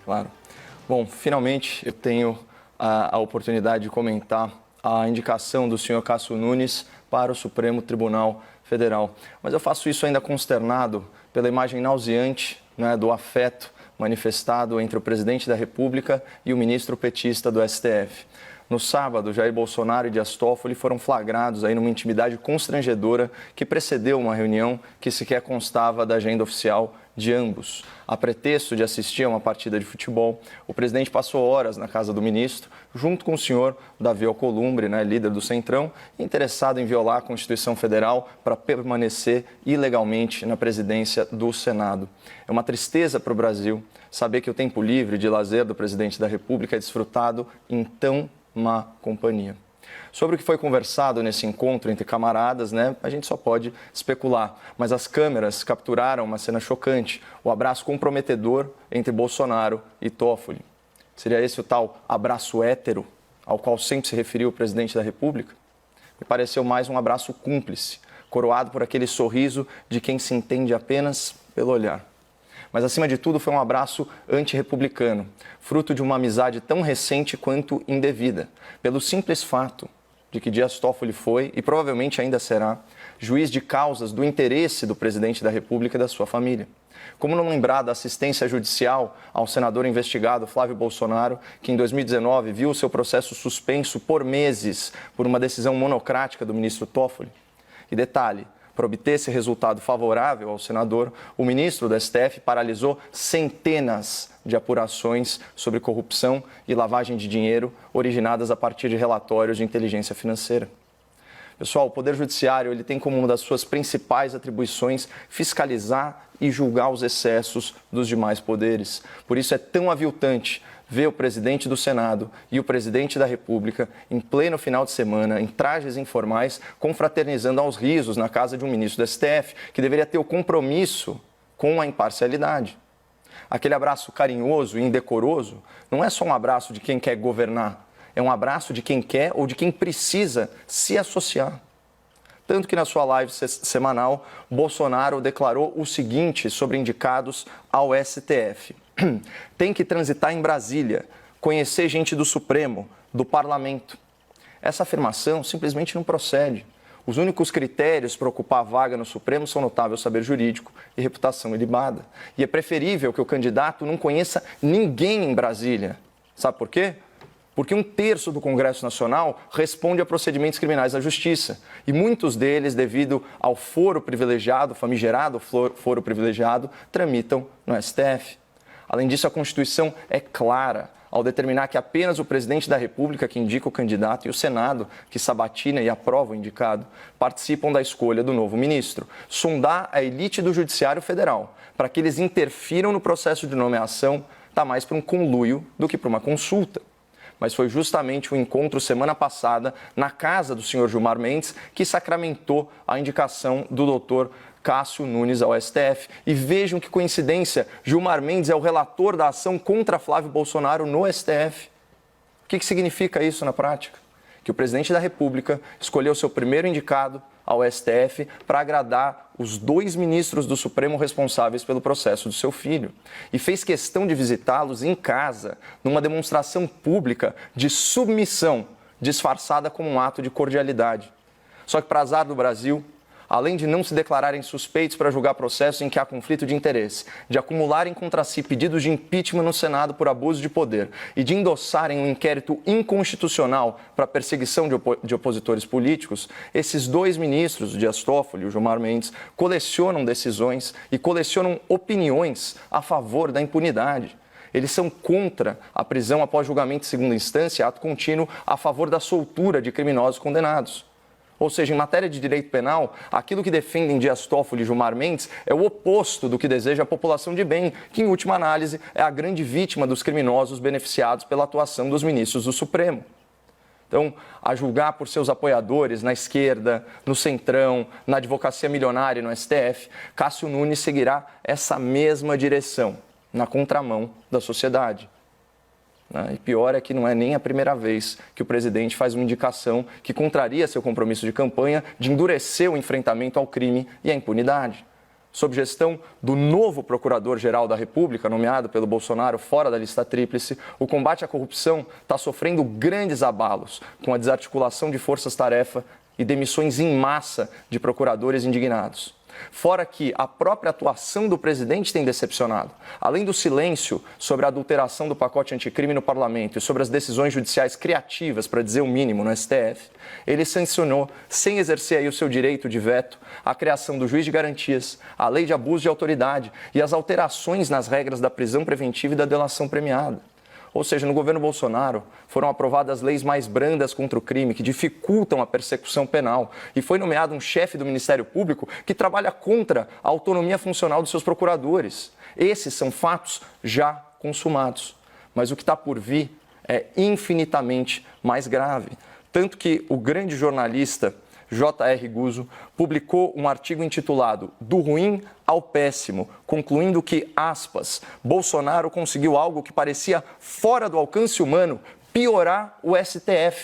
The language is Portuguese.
Claro. Bom, finalmente eu tenho a oportunidade de comentar a indicação do senhor Cássio Nunes para o Supremo Tribunal Federal. Mas eu faço isso ainda consternado pela imagem nauseante, né, do afeto manifestado entre o presidente da República e o ministro petista do STF. No sábado, Jair Bolsonaro e Dias Toffoli foram flagrados aí numa intimidade constrangedora que precedeu uma reunião que sequer constava da agenda oficial de ambos. A pretexto de assistir a uma partida de futebol, o presidente passou horas na casa do ministro, junto com o senhor Davi Alcolumbre, líder do Centrão, interessado em violar a Constituição Federal para permanecer ilegalmente na presidência do Senado. É uma tristeza para o Brasil saber que o tempo livre de lazer do presidente da República é desfrutado em tão má companhia. Sobre o que foi conversado nesse encontro entre camaradas, a gente só pode especular. Mas as câmeras capturaram uma cena chocante, o abraço comprometedor entre Bolsonaro e Toffoli. Seria esse o tal abraço hétero ao qual sempre se referiu o presidente da República? Me pareceu mais um abraço cúmplice, coroado por aquele sorriso de quem se entende apenas pelo olhar. Mas, acima de tudo, foi um abraço antirrepublicano, fruto de uma amizade tão recente quanto indevida, pelo simples fato de que Dias Toffoli foi, e provavelmente ainda será, juiz de causas do interesse do presidente da República e da sua família. Como não lembrar da assistência judicial ao senador investigado Flávio Bolsonaro, que em 2019 viu o seu processo suspenso por meses por uma decisão monocrática do ministro Toffoli? E detalhe, para obter esse resultado favorável ao senador, o ministro do STF paralisou centenas de apurações sobre corrupção e lavagem de dinheiro originadas a partir de relatórios de inteligência financeira. Pessoal, o Poder Judiciário ele tem como uma das suas principais atribuições fiscalizar e julgar os excessos dos demais poderes. Por isso é tão aviltante ver o presidente do Senado e o presidente da República, em pleno final de semana, em trajes informais, confraternizando aos risos na casa de um ministro do STF, que deveria ter o compromisso com a imparcialidade. Aquele abraço carinhoso e indecoroso não é só um abraço de quem quer governar, é um abraço de quem quer ou de quem precisa se associar. Tanto que na sua live semanal, Bolsonaro declarou o seguinte sobre indicados ao STF. Tem que transitar em Brasília, conhecer gente do Supremo, do Parlamento. Essa afirmação simplesmente não procede. Os únicos critérios para ocupar a vaga no Supremo são notável saber jurídico e reputação ilibada. E é preferível que o candidato não conheça ninguém em Brasília. Sabe por quê? Porque 1/3 do Congresso Nacional responde a procedimentos criminais da Justiça. E muitos deles, devido ao foro privilegiado, famigerado foro privilegiado, tramitam no STF. Além disso, a Constituição é clara ao determinar que apenas o presidente da República, que indica o candidato, e o Senado, que sabatina e aprova o indicado, participam da escolha do novo ministro. Sondar a elite do Judiciário Federal para que eles interfiram no processo de nomeação está mais para um conluio do que para uma consulta. Mas foi justamente o encontro semana passada na casa do senhor Gilmar Mendes que sacramentou a indicação do doutor Cássio Nunes ao STF. E vejam que coincidência, Gilmar Mendes é o relator da ação contra Flávio Bolsonaro no STF. O que significa isso na prática? Que o presidente da República escolheu seu primeiro indicado ao STF para agradar os 2 ministros do Supremo responsáveis pelo processo do seu filho. E fez questão de visitá-los em casa, numa demonstração pública de submissão, disfarçada como um ato de cordialidade. Só que, para azar do Brasil, além de não se declararem suspeitos para julgar processos em que há conflito de interesse, de acumularem contra si pedidos de impeachment no Senado por abuso de poder e de endossarem um inquérito inconstitucional para perseguição de opositores políticos, esses 2 ministros, o Dias Toffoli e o Gilmar Mendes, colecionam decisões e colecionam opiniões a favor da impunidade. Eles são contra a prisão após julgamento de segunda instância, ato contínuo a favor da soltura de criminosos condenados. Ou seja, em matéria de direito penal, aquilo que defendem Dias Toffoli e Gilmar Mendes é o oposto do que deseja a população de bem, que, em última análise, é a grande vítima dos criminosos beneficiados pela atuação dos ministros do Supremo. Então, a julgar por seus apoiadores na esquerda, no Centrão, na advocacia milionária e no STF, Cássio Nunes seguirá essa mesma direção, na contramão da sociedade. E pior é que não é nem a primeira vez que o presidente faz uma indicação que contraria seu compromisso de campanha de endurecer o enfrentamento ao crime e à impunidade. sob gestão do novo Procurador-Geral da República, nomeado pelo Bolsonaro fora da lista tríplice, o combate à corrupção está sofrendo grandes abalos, com a desarticulação de forças-tarefa e demissões em massa de procuradores indignados. Fora que a própria atuação do presidente tem decepcionado. Além do silêncio sobre a adulteração do pacote anticrime no parlamento e sobre as decisões judiciais criativas, para dizer o mínimo, no STF, ele sancionou, sem exercer aí o seu direito de veto, a criação do juiz de garantias, a lei de abuso de autoridade e as alterações nas regras da prisão preventiva e da delação premiada. Ou seja, no governo Bolsonaro foram aprovadas leis mais brandas contra o crime, que dificultam a persecução penal. E foi nomeado um chefe do Ministério Público que trabalha contra a autonomia funcional dos seus procuradores. Esses são fatos já consumados. Mas o que está por vir é infinitamente mais grave. Tanto que o grande jornalista J.R. Guzzo publicou um artigo intitulado Do Ruim ao Péssimo, concluindo que, aspas, Bolsonaro conseguiu algo que parecia fora do alcance humano, piorar o STF.